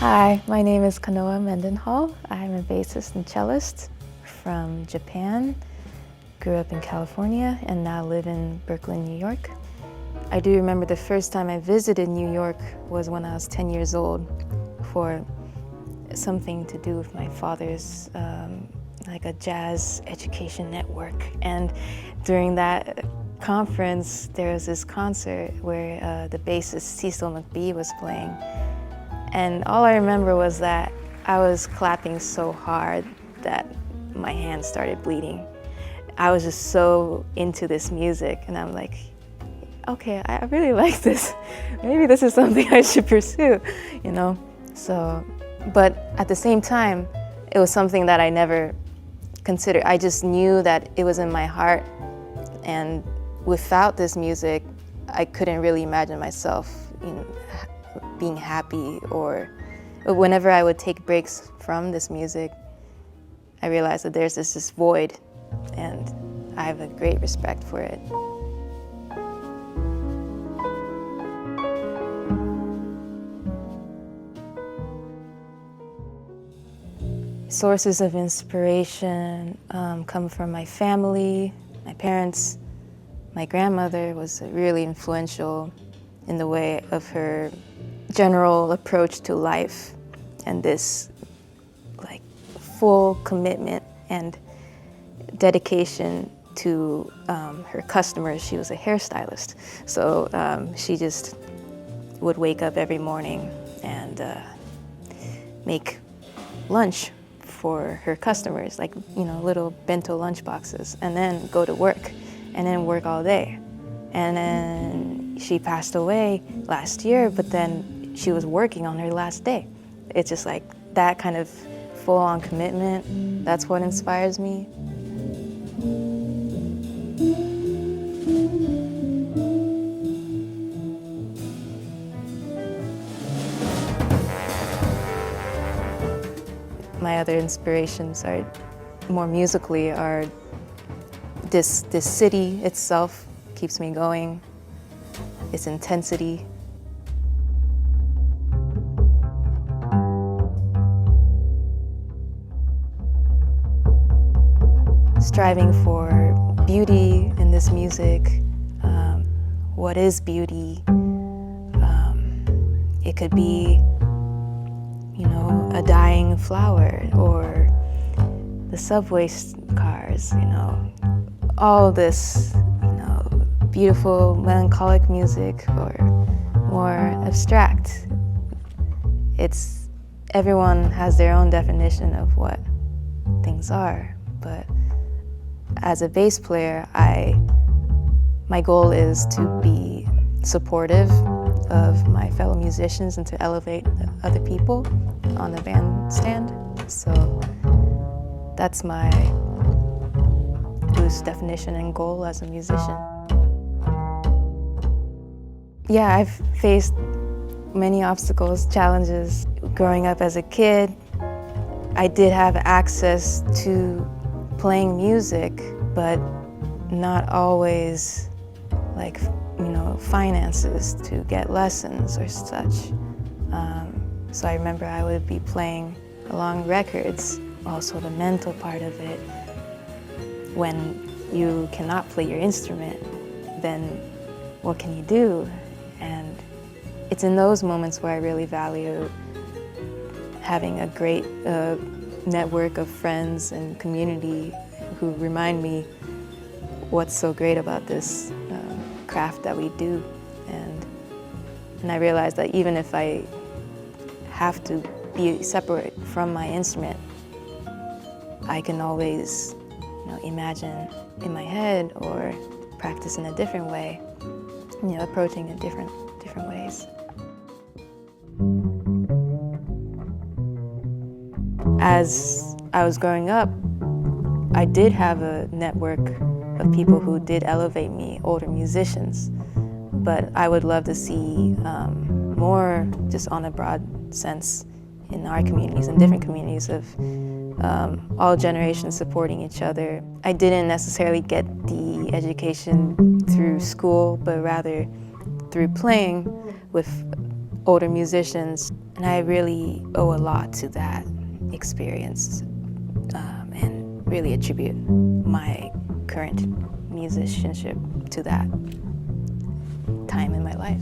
Hi, my name is Kanoa Mendenhall. I'm a bassist and cellist from Japan. Grew up in California and now live in Berklee, New York. I do remember the first time I visited New York was when I was 10 years old for something to do with my father's like a jazz education network. And during that conference, there was this concert where the bassist Cecil McBee was playing. And all I remember was that I was clapping so hard that my hands started bleeding. I was just so into this music, and I'm like, okay, I really like this. Maybe this is something I should pursue, you know? So, but at the same time, it was something that I never considered. I just knew that it was in my heart, and without this music, I couldn't really imagine myself, you know, being happy. Or whenever I would take breaks from this music, I realized that there's this void, and I have a great respect for it. Sources of inspiration come from my family, my parents. My grandmother was really influential in the way of her general approach to life and this like full commitment and dedication to her customers. She was a hairstylist, so she just would wake up every morning and make lunch for her customers, like, you know, little bento lunch boxes, and then go to work and then work all day. And then she passed away last year, but then she was working on her last day. It's just like that kind of full-on commitment. That's what inspires me. My other inspirations are more musically are this city itself keeps me going, its intensity. Striving for beauty in this music. What is beauty? It could be, you know, a dying flower, or the subway cars, you know, all this, you know, beautiful melancholic music, or more abstract. It's, everyone has their own definition of what things are, but as a bass player, my goal is to be supportive of my fellow musicians and to elevate other people on the bandstand. So that's my loose definition and goal as a musician. Yeah, I've faced many obstacles, challenges. Growing up as a kid, I did have access to playing music, but not always, like, you know, finances to get lessons or such. So I remember I would be playing along records. Also the mental part of it. When you cannot play your instrument, then what can you do? And it's in those moments where I really value having a great network of friends and community who remind me what's so great about this craft that we do. And I realize that even if I have to be separate from my instrument, I can always, you know, imagine in my head or practice in a different way, you know, approaching it different ways. As I was growing up, I did have a network of people who did elevate me, older musicians, but I would love to see more, just on a broad sense, in our communities and different communities of all generations supporting each other. I didn't necessarily get the education through school, but rather through playing with older musicians, and I really owe a lot to that experience and really attribute my current musicianship to that time in my life.